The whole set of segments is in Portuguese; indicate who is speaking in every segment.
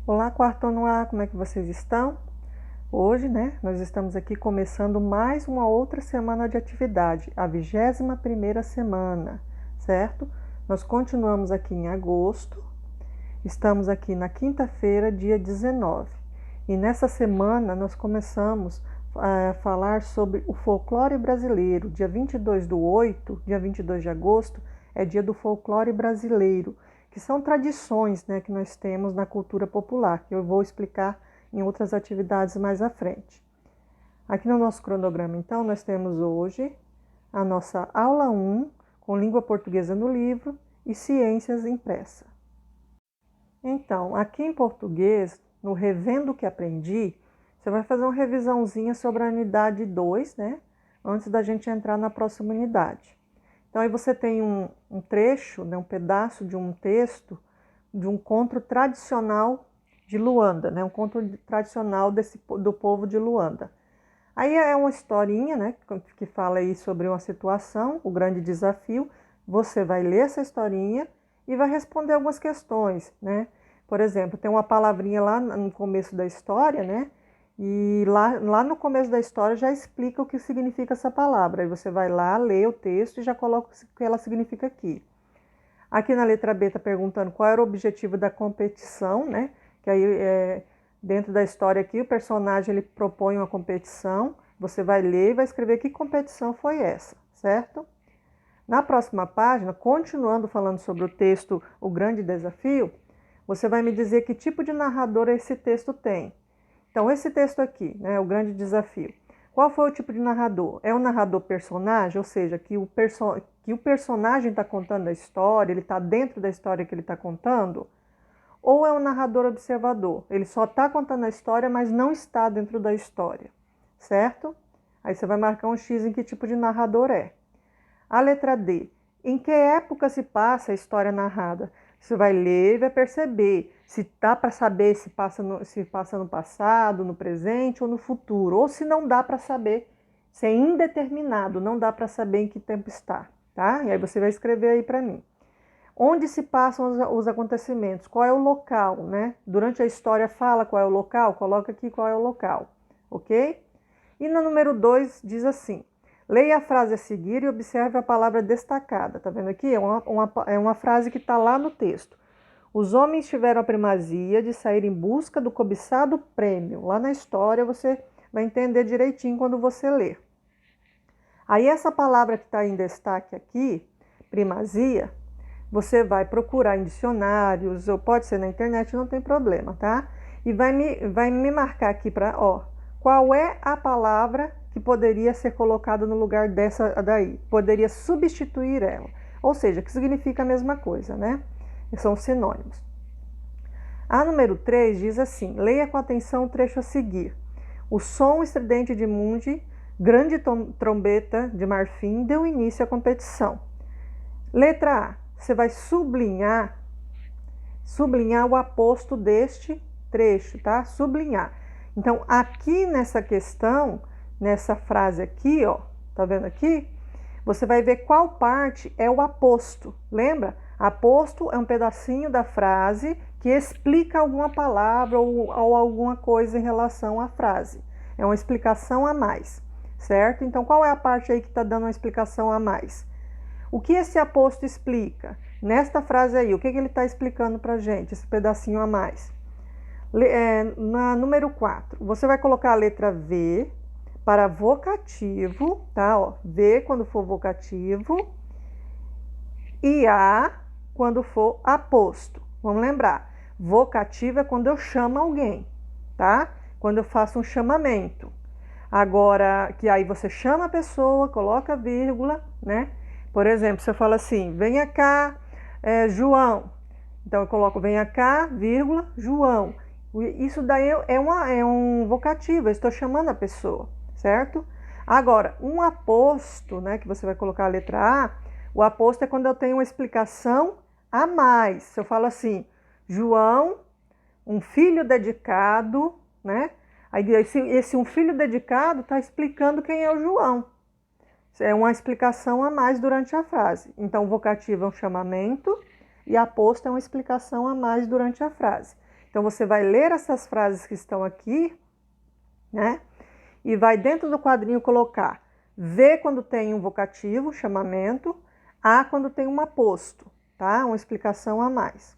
Speaker 1: Olá, quarto ano A, como é que vocês estão? Hoje, nós estamos aqui começando mais uma outra semana de atividade, a 21ª semana, certo? Nós continuamos aqui em agosto, estamos aqui na quinta-feira, dia 19. E nessa semana nós começamos a falar sobre o folclore brasileiro. Dia 22/8, dia 22 de agosto, é dia do folclore brasileiro, que são tradições, que nós temos na cultura popular, que eu vou explicar em outras atividades mais à frente. Aqui no nosso cronograma, então, nós temos hoje a nossa aula 1, com língua portuguesa no livro e ciências impressa. Então, aqui em português, no Revendo o que Aprendi, você vai fazer uma revisãozinha sobre a unidade 2, antes da gente entrar na próxima unidade. Então, aí você tem um trecho, um pedaço de um texto de um conto tradicional de Luanda, um conto tradicional do povo de Luanda. Aí é uma historinha, que fala aí sobre uma situação, o grande desafio. Você vai ler essa historinha e vai responder algumas questões, Por exemplo, tem uma palavrinha lá no começo da história, e lá no começo da história já explica o que significa essa palavra. Aí você vai lá, lê o texto e já coloca o que ela significa aqui. Aqui na letra B está perguntando qual era o objetivo da competição, Que aí, dentro da história aqui, o personagem ele propõe uma competição. Você vai ler e vai escrever que competição foi essa, certo? Na próxima página, continuando falando sobre o texto O Grande Desafio, você vai me dizer que tipo de narrador esse texto tem. Então, esse texto aqui, O Grande Desafio. Qual foi o tipo de narrador? É um narrador personagem, ou seja, que o personagem está contando a história, ele está dentro da história que ele está contando? Ou é um narrador observador? Ele só está contando a história, mas não está dentro da história, certo? Aí você vai marcar um X em que tipo de narrador é. A letra D. Em que época se passa a história narrada? Você vai ler e vai perceber se dá para saber se passa no passado, no presente ou no futuro. Ou se não dá para saber, se é indeterminado, não dá para saber em que tempo está, tá? E aí você vai escrever aí para mim. Onde se passam os acontecimentos? Qual é o local, Durante a história fala qual é o local? Coloca aqui qual é o local, ok? E no número 2 diz assim: leia a frase a seguir e observe a palavra destacada. Tá vendo aqui? É uma frase que está lá no texto. Os homens tiveram a primazia de sair em busca do cobiçado prêmio. Lá na história você vai entender direitinho quando você ler. Aí essa palavra que está em destaque aqui, primazia, você vai procurar em dicionários, ou pode ser na internet, não tem problema, tá? E vai me marcar aqui para, qual é a palavra que poderia ser colocada no lugar dessa daí? Poderia substituir ela. Ou seja, que significa a mesma coisa, São sinônimos. A número 3 diz assim: leia com atenção o trecho a seguir. O som estridente de Mundi, grande trombeta de marfim, deu início à competição. Letra A. Você vai sublinhar o aposto deste trecho, tá? Sublinhar. Então, aqui nessa questão, nessa frase aqui, tá vendo aqui? Você vai ver qual parte é o aposto. Lembra? Aposto é um pedacinho da frase que explica alguma palavra ou alguma coisa em relação à frase. É uma explicação a mais, certo? Então, qual é a parte aí que está dando uma explicação a mais? O que esse aposto explica? Nesta frase aí, o que ele está explicando para a gente, esse pedacinho a mais? Na número 4, você vai colocar a letra V para vocativo, tá? V quando for vocativo e A quando for aposto. Vamos lembrar, vocativo é quando eu chamo alguém, tá? Quando eu faço um chamamento. Agora, que aí você chama a pessoa, coloca vírgula, Por exemplo, você fala assim: venha cá, João. Então eu coloco venha cá, vírgula, João. Isso daí é um vocativo, eu estou chamando a pessoa, certo? Agora, um aposto, que você vai colocar a letra A, o aposto é quando eu tenho uma explicação a mais. Se eu falo assim: João, um filho dedicado, Aí esse um filho dedicado está explicando quem é o João. É uma explicação a mais durante a frase. Então, vocativo é um chamamento e aposto é uma explicação a mais durante a frase. Então, você vai ler essas frases que estão aqui, né? E vai dentro do quadrinho colocar V quando tem um vocativo, chamamento, A quando tem um aposto, tá? Uma explicação a mais.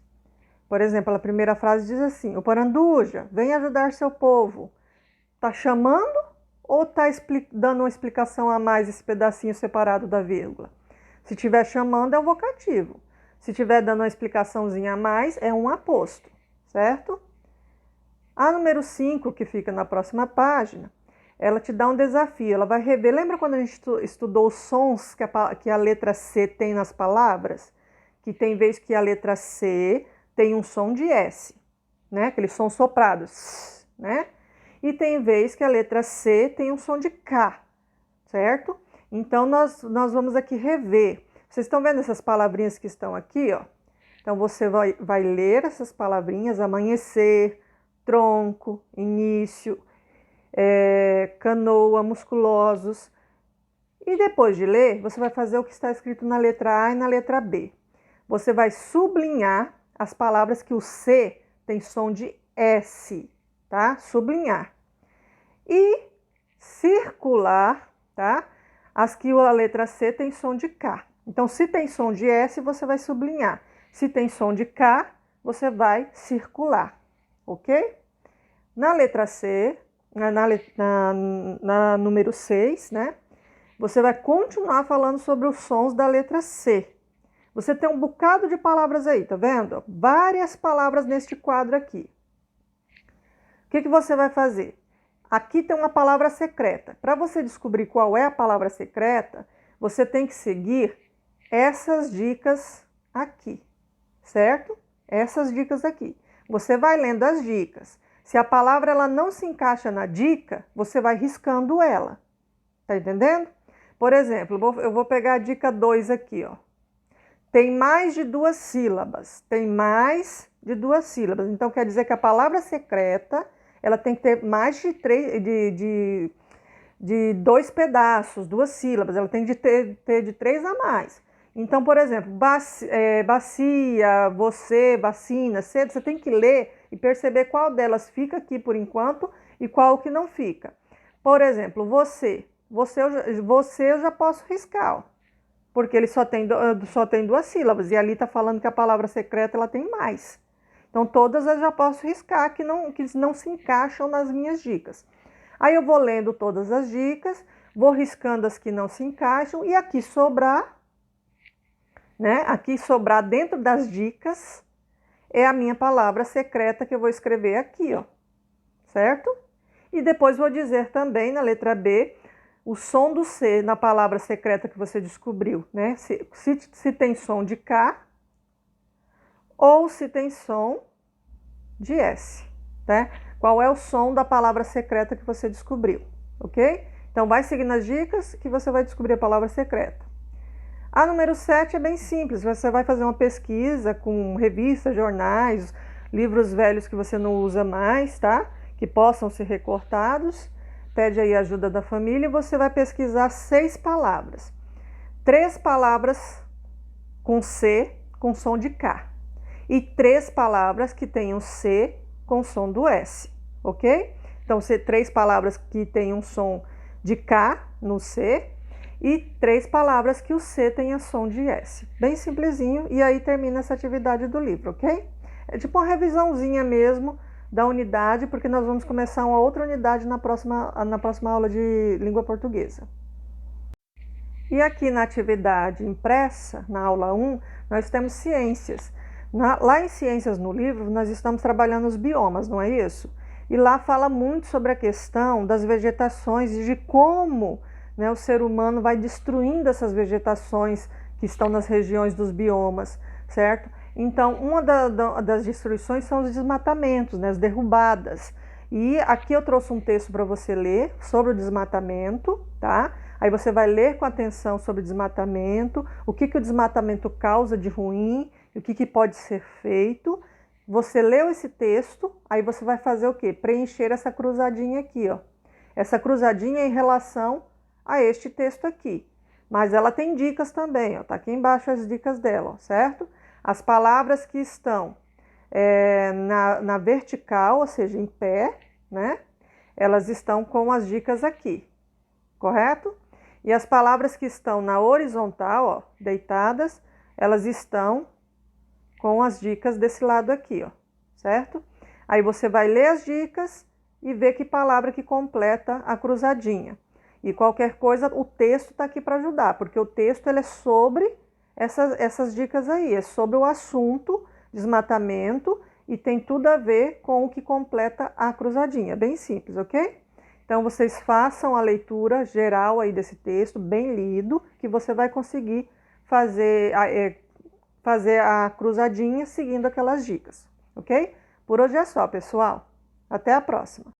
Speaker 1: Por exemplo, a primeira frase diz assim: o Poranduja, vem ajudar seu povo. Tá chamando ou tá dando uma explicação a mais esse pedacinho separado da vírgula? Se estiver chamando, é um vocativo. Se estiver dando uma explicaçãozinha a mais, é um aposto, certo? A número 5, que fica na próxima página, ela te dá um desafio. Ela vai rever. Lembra quando a gente estudou os sons que a letra C tem nas palavras? Que tem vez que a letra C tem um som de S, né? Aquele som soprado, né? E tem vez que a letra C tem um som de K, certo? Então, nós vamos aqui rever. Vocês estão vendo essas palavrinhas que estão aqui, ó? Então, você vai ler essas palavrinhas: amanhecer, tronco, início, canoa, musculosos. E depois de ler, você vai fazer o que está escrito na letra A e na letra B. Você vai sublinhar as palavras que o C tem som de S, tá? Sublinhar. E circular, tá? As que a letra C tem som de K. Então, se tem som de S, você vai sublinhar. Se tem som de K, você vai circular, ok? Na letra C, na número 6, né? Você vai continuar falando sobre os sons da letra C. Você tem um bocado de palavras aí, tá vendo? Várias palavras neste quadro aqui. O que você vai fazer? Aqui tem uma palavra secreta. Para você descobrir qual é a palavra secreta, você tem que seguir essas dicas aqui, certo? Essas dicas aqui. Você vai lendo as dicas. Se a palavra ela não se encaixa na dica, você vai riscando ela. Tá entendendo? Por exemplo, eu vou pegar a dica 2 aqui, ó. Tem mais de 2 sílabas. Tem mais de 2 sílabas. Então, quer dizer que a palavra secreta, ela tem que ter mais de 2 pedaços, 2 sílabas. Ela tem que ter de 3 a mais. Então, por exemplo, bacia, você, vacina, cedo, você tem que ler e perceber qual delas fica aqui por enquanto e qual que não fica. Por exemplo, você eu já posso riscar, ó, porque ele só tem 2 sílabas e ali está falando que a palavra secreta ela tem mais. Então, todas eu já posso riscar que não se encaixam nas minhas dicas. Aí eu vou lendo todas as dicas, vou riscando as que não se encaixam e aqui sobrar, né? Aqui sobrar dentro das dicas é a minha palavra secreta que eu vou escrever aqui, ó, certo? E depois vou dizer também na letra B o som do C na palavra secreta que você descobriu, né? Se tem som de K ou se tem som de S, tá? Qual é o som da palavra secreta que você descobriu, ok? Então, vai seguindo as dicas que você vai descobrir a palavra secreta. A número 7 é bem simples, você vai fazer uma pesquisa com revistas, jornais, livros velhos que você não usa mais, tá? Que possam ser recortados. Pede aí a ajuda da família e você vai pesquisar 6 palavras. 3 palavras com C com som de K. E 3 palavras que tenham C com som do S, ok? Então, 3 palavras que tenham som de K no C e 3 palavras que o C tenha som de S. Bem simplesinho, e aí termina essa atividade do livro, ok? É tipo uma revisãozinha mesmo da unidade, porque nós vamos começar uma outra unidade na próxima aula de língua portuguesa. E aqui na atividade impressa, na aula 1, nós temos ciências. Lá em Ciências no livro, nós estamos trabalhando os biomas, não é isso? E lá fala muito sobre a questão das vegetações e de como, né, o ser humano vai destruindo essas vegetações que estão nas regiões dos biomas, certo? Então, uma das destruições são os desmatamentos, né, as derrubadas. E aqui eu trouxe um texto para você ler sobre o desmatamento, tá? Aí você vai ler com atenção sobre o desmatamento, o que o desmatamento causa de ruim, o que pode ser feito. Você leu esse texto, aí você vai fazer o quê? Preencher essa cruzadinha aqui, ó. Essa cruzadinha é em relação a este texto aqui. Mas ela tem dicas também, ó. Tá aqui embaixo as dicas dela, ó, certo? As palavras que estão na vertical, ou seja, em pé, né? Elas estão com as dicas aqui, correto? E as palavras que estão na horizontal, ó, deitadas, elas estão com as dicas desse lado aqui, ó, certo? Aí você vai ler as dicas e ver que palavra que completa a cruzadinha. E qualquer coisa, o texto está aqui para ajudar, porque o texto ele é sobre essas dicas aí, é sobre o assunto desmatamento e tem tudo a ver com o que completa a cruzadinha. Bem simples, ok? Então, vocês façam a leitura geral aí desse texto, bem lido, que você vai conseguir fazer a cruzadinha seguindo aquelas dicas, ok? Por hoje é só, pessoal. Até a próxima!